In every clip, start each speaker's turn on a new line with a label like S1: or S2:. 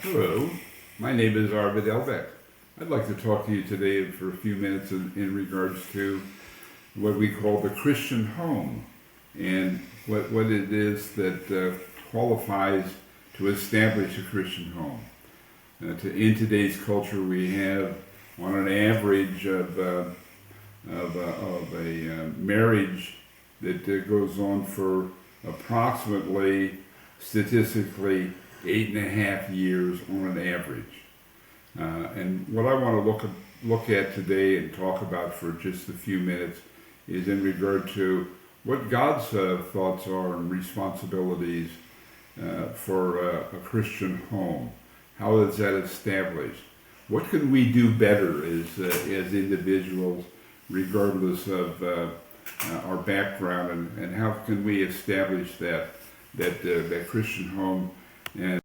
S1: Hello, my name is Arvid Elbeck. I'd like to talk to you today for a few minutes in regards to what we call the Christian home and what it is that qualifies to establish a Christian home. In today's culture, we have on an average of a marriage that goes on for approximately, statistically, 8.5 years on an average. And what I want to look at today and talk about for just a few minutes is in regard to what God's thoughts are and responsibilities for a Christian home. How is that established? What can we do better as individuals, regardless of our background, and how can we establish that Christian home and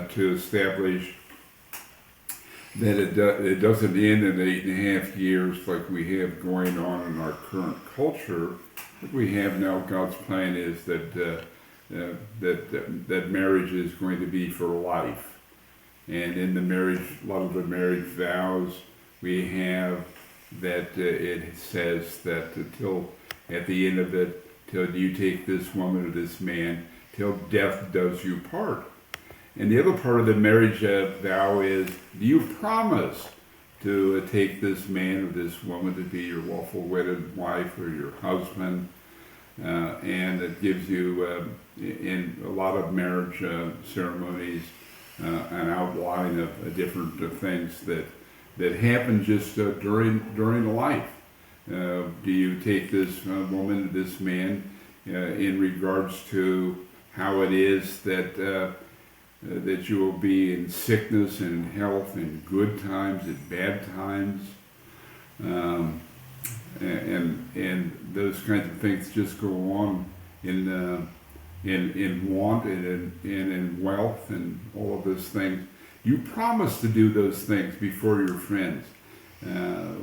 S1: to establish that it doesn't end in 8.5 years like we have going on in our current culture. What we have now, God's plan is that marriage is going to be for life. And in the marriage, a lot of the marriage vows, we have that it says that till at the end of it, till you take this woman or this man, till death does you part. And the other part of the marriage vow is, do you promise to take this man or this woman to be your lawful wedded wife or your husband? And it gives you, in a lot of marriage ceremonies, an outline of different things that happen just during life. Do you take this woman, this man, in regards to how it is that you will be in sickness and health, in good times, in bad times, and those kinds of things just go on in want and in wealth and all of those things. You promise to do those things before your friends,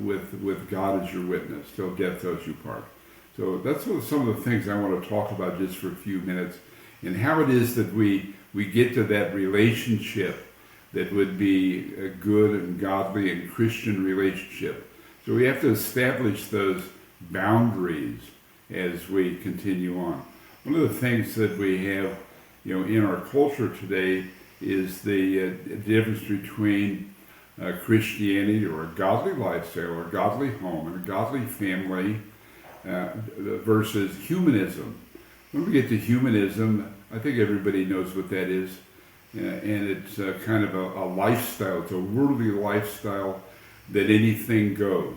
S1: with God as your witness, till death does you part. So that's some of the things I want to talk about just for a few minutes, and how it is that we get to that relationship that would be a good and godly and Christian relationship. So we have to establish those boundaries as we continue on. One of the things that we have, in our culture today is the difference between Christianity, or a godly lifestyle, or a godly home, and a godly family, versus humanism. When we get to humanism, I think everybody knows what that is, and it's kind of a lifestyle. It's a worldly lifestyle that anything goes.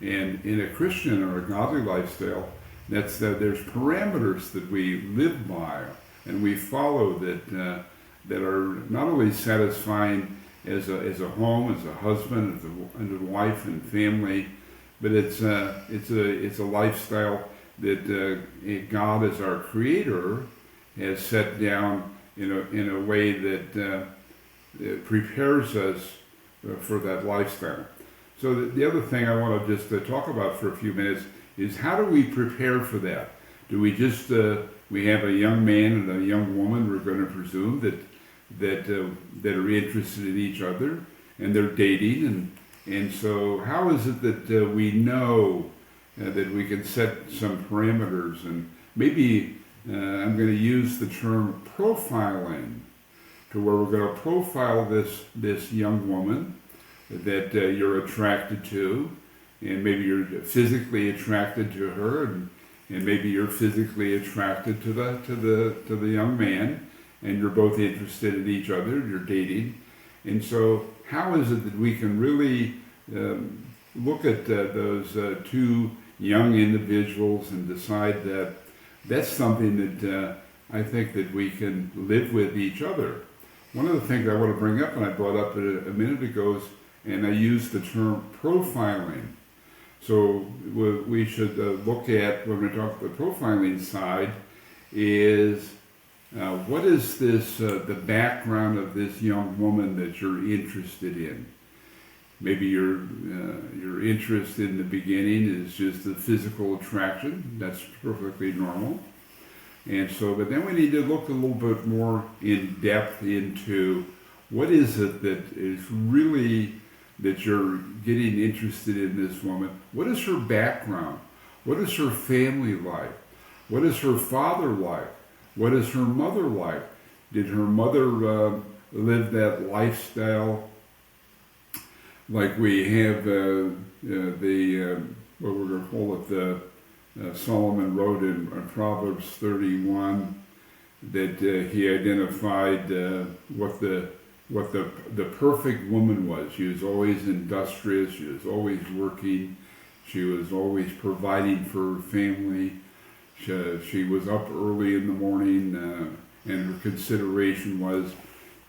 S1: And in a Christian or a godly lifestyle, there's parameters that we live by and we follow that are not only satisfying as a home, as a husband, as a wife and family, but it's a lifestyle that God, as our Creator, has set down in a way that it prepares us for that lifestyle. So the other thing I want to just talk about for a few minutes is, how do we prepare for that? Do we just we have a young man and a young woman, we're going to presume that are interested in each other and they're dating, and so how is it that we know that we can set some parameters? And maybe I'm going to use the term profiling, to where we're going to profile this young woman that you're attracted to, and maybe you're physically attracted to her, and maybe you're physically attracted to the young man, and you're both interested in each other, you're dating. And so how is it that we can really look at those two young individuals and decide that that's something that I think that we can live with each other? One of the things I want to bring up, and I brought up a minute ago, and I used the term profiling. So we should look at, when we talk about the profiling side, is what is the background of this young woman that you're interested in? Maybe your interest in the beginning is just the physical attraction. That's perfectly normal. And so, but then we need to look a little bit more in depth into what is it that is really that you're getting interested in this woman. What is her background? What is her family like? What is her father like? What is her mother like? Did her mother live that lifestyle like we have what we're going to call it, Solomon wrote in Proverbs 31 that he identified what the perfect woman was. She was always industrious. She was always working. She was always providing for her family. She was up early in the morning, and her consideration was,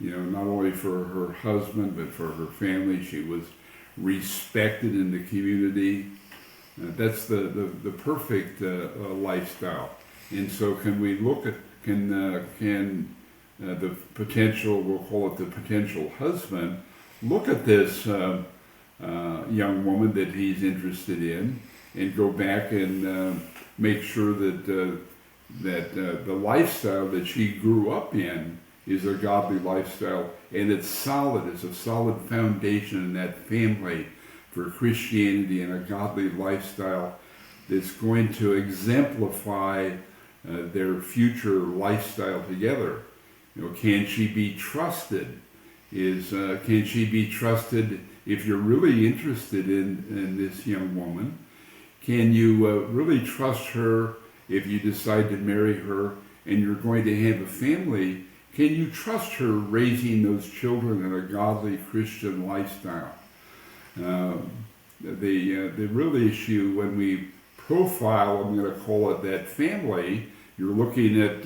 S1: not only for her husband but for her family. She was respected in the community. That's the perfect lifestyle. And so, can we look at the potential? We'll call it the potential husband. Look at this young woman that he's interested in, and go back and make sure that the lifestyle that she grew up in is a godly lifestyle, and it's solid. It's a solid foundation in that family for Christianity and a godly lifestyle that's going to exemplify their future lifestyle together. Can she be trusted? Can she be trusted if you're really interested in this young woman? Can you really trust her if you decide to marry her and you're going to have a family? Can you trust her raising those children in a godly Christian lifestyle? The real issue when we profile, I'm going to call it that family, you're looking at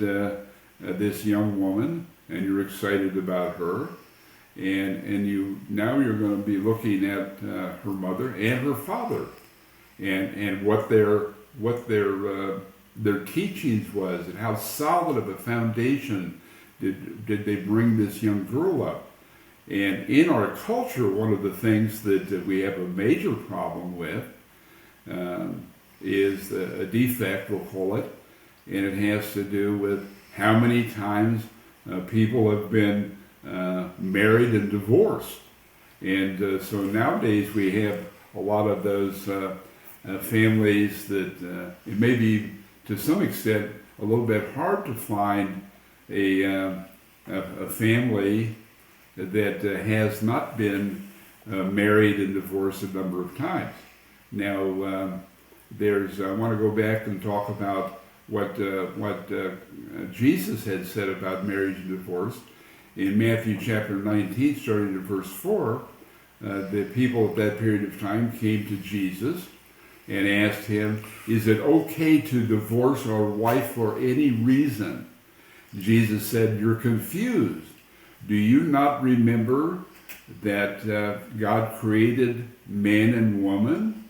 S1: this young woman and you're excited about her, and you're going to be looking at her mother and her father, and what their teachings was, and how solid of a foundation did they bring this young girl up. And in our culture, one of the things that we have a major problem with is a defect, we'll call it, and it has to do with how many times people have been married and divorced. And so nowadays we have a lot of those families that it may be, to some extent, a little bit hard to find a family that has not been married and divorced a number of times. Now, I want to go back and talk about what Jesus had said about marriage and divorce. In Matthew chapter 19, starting at verse 4, the people at that period of time came to Jesus and asked him, "Is it okay to divorce our wife for any reason?" Jesus said, "You're confused. Do you not remember that God created man and woman?"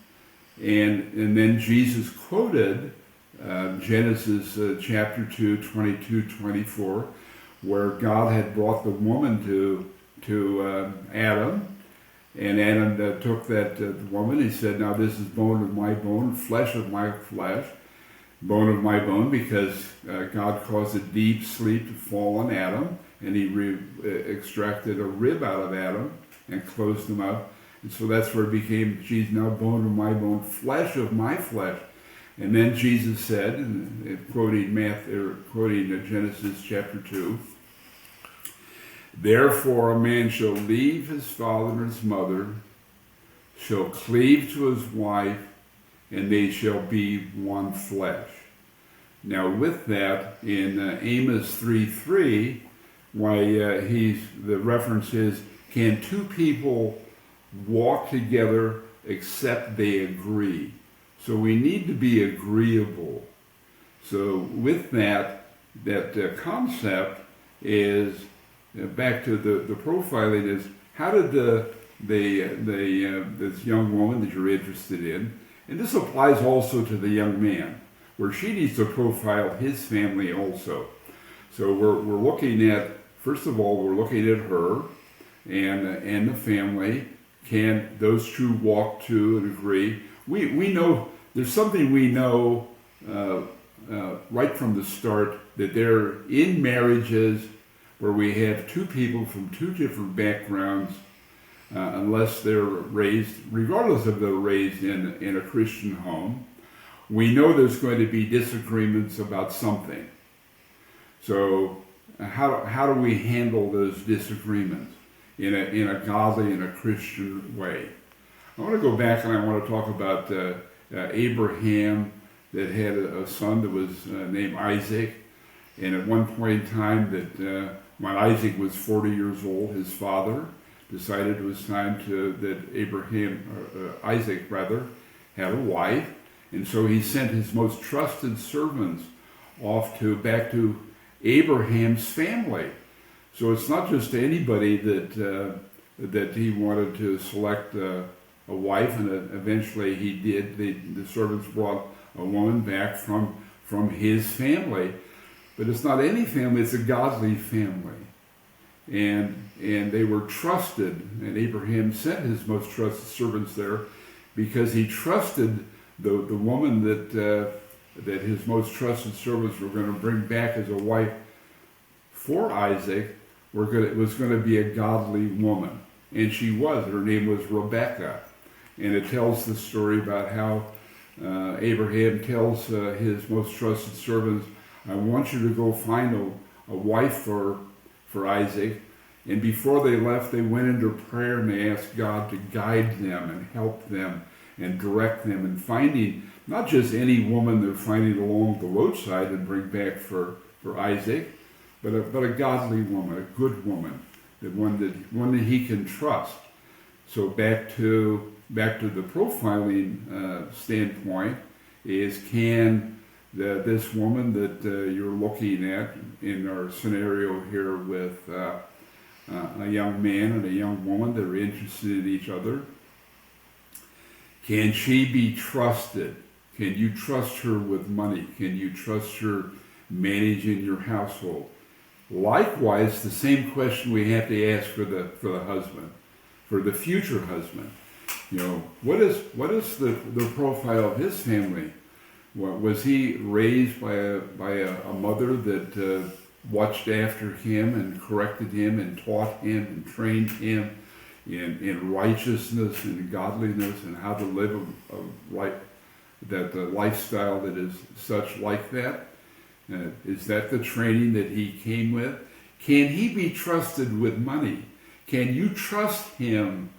S1: And then Jesus quoted Genesis chapter 2, 22, 24, where God had brought the woman to Adam, and Adam took that woman. He said, "Now this is bone of my bone, flesh of my flesh, bone of my bone," because God caused a deep sleep to fall on Adam, and he extracted a rib out of Adam and closed him up. And so that's where it became, she's now bone of my bone, flesh of my flesh. And then Jesus said, quoting Genesis chapter 2, "Therefore a man shall leave his father and his mother, shall cleave to his wife, and they shall be one flesh." Now with that, in Amos 3:3, the reference is, can two people walk together except they agree? So we need to be agreeable. So with that concept is, back to the profiling, is how did this young woman that you're interested in, and this applies also to the young man, where she needs to profile his family also. So we're looking at, first of all, we're looking at her and the family. Can those two walk to and agree? We know, there's something we know right from the start that they're in marriages where we have two people from two different backgrounds, unless they're raised, regardless if they're raised in a Christian home, we know there's going to be disagreements about something. So how do we handle those disagreements in a godly and a Christian way? I want to go back and I want to talk about Abraham, that had a son that was named Isaac. And at one point in time, that when Isaac was 40 years old, his father decided it was time that Isaac had a wife. And so he sent his most trusted servants back to Abraham's family. So it's not just anybody that he wanted to select a wife, and eventually he did. The servants brought a woman back from his family, but it's not any family; it's a godly family, and they were trusted. And Abraham sent his most trusted servants there because he trusted the woman that his most trusted servants were going to bring back as a wife for Isaac. It was going to be a godly woman, and she was. Her name was Rebecca, and it tells the story about how Abraham tells his most trusted servants, "I want you to go find a wife for Isaac." And before they left, they went into prayer and they asked God to guide them and help them and direct them in finding not just any woman they're finding along the roadside and bring back for Isaac, but a godly woman, a good woman, one that he can trust. So back to the profiling standpoint is, can this woman that you're looking at in our scenario here with a young man and a young woman that are interested in each other, can she be trusted? Can you trust her with money? Can you trust her managing your household? Likewise, the same question we have to ask for the husband, for the future husband. You know, what is the profile of his family? Was he raised by a mother that watched after him and corrected him and taught him and trained him in righteousness and godliness and how to live the lifestyle that is such like that? Is that the training that he came with? Can he be trusted with money? Can you trust him,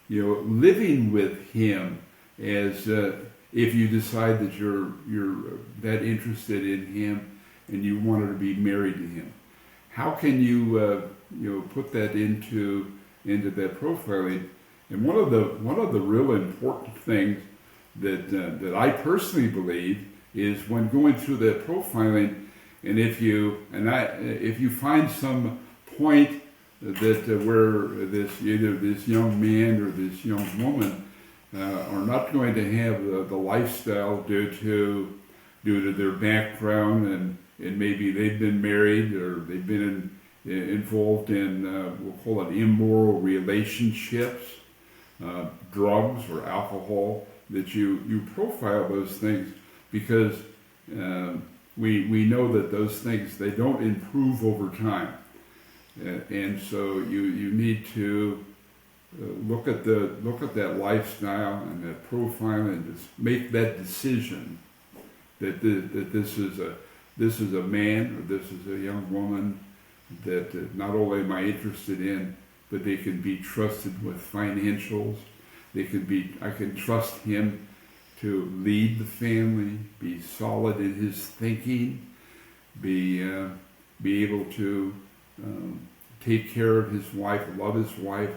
S1: living with him as if you decide that you're that interested in him and you wanted to be married to him? How can you put that into that profiling? And one of the real important things that I personally believe is when going through that profiling, and if you find some point that where either this young man or this young woman are not going to have the lifestyle due to their background, and maybe they've been married or they've been involved in we'll call it immoral relationships, drugs or alcohol, that you profile those things, because we know that those things, they don't improve over time, and so you need to look at that lifestyle and that profile and just make that decision that this is a man or this is a young woman that not only am I interested in, but they can be trusted with financials. I can trust him to lead the family, be solid in his thinking, be able to take care of his wife, love his wife,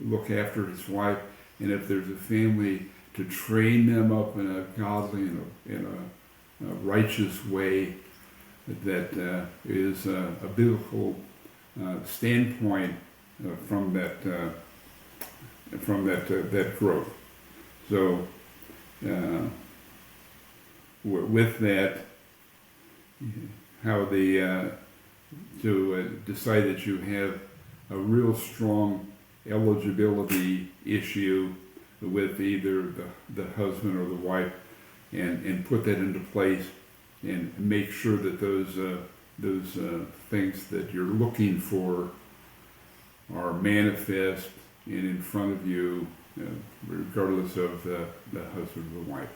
S1: look after his wife, and if there's a family, to train them up in a godly in a righteous way that is a biblical standpoint from that growth. So with that, how to decide that you have a real strong eligibility issue with either the husband or the wife, and put that into place and make sure that those things that you're looking for are manifest and in front of you, regardless of the husband or the wife.